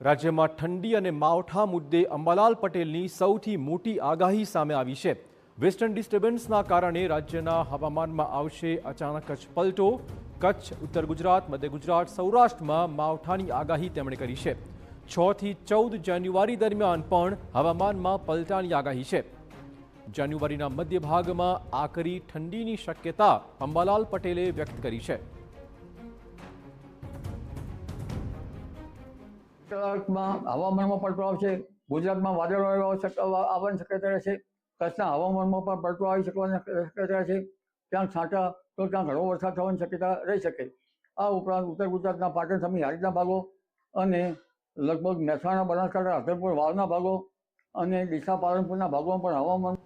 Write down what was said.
રાજ્યમાં ઠંડી અને માવઠા મુદ્દે અંબાલાલ પટેલની સૌથી મોટી આગાહી સામે આવી છે। વેસ્ટર્ન ડિસ્ટર્બન્સના કારણે રાજ્યના હવામાનમાં આવશે અચાનક જ પલટો। કચ્છ, ઉત્તર ગુજરાત, મધ્ય ગુજરાત, સૌરાષ્ટ્રમાં માવઠાની આગાહી તેમણે કરી છે। 6 થી 14 જાન્યુઆરી દરમિયાન પણ હવામાનમાં પલટાની આગાહી છે। જાન્યુઆરીના મધ્ય ભાગમાં આકરી ઠંડીની શક્યતા અંબાલાલ પટેલે વ્યક્ત કરી છે। હવામાનમાં પલટો આવશે। ગુજરાતમાં વાદળો આવવાની શક્યતા રહેશે। કચ્છના હવામાનમાં પણ પલટો આવી શકવાની શક્યતા છે। ક્યાંક છાંટા તો ક્યાંક હળવો વરસાદ થવાની શક્યતા રહી શકે। આ ઉપરાંત ઉત્તર ગુજરાતના પાટણ સમી હારીજના ભાગો અને લગભગ મહેસાણા, બનાસકાંઠા, રાધનપુર, વાવના ભાગો અને ડીસા, પાલનપુરના ભાગોમાં પણ હવામાન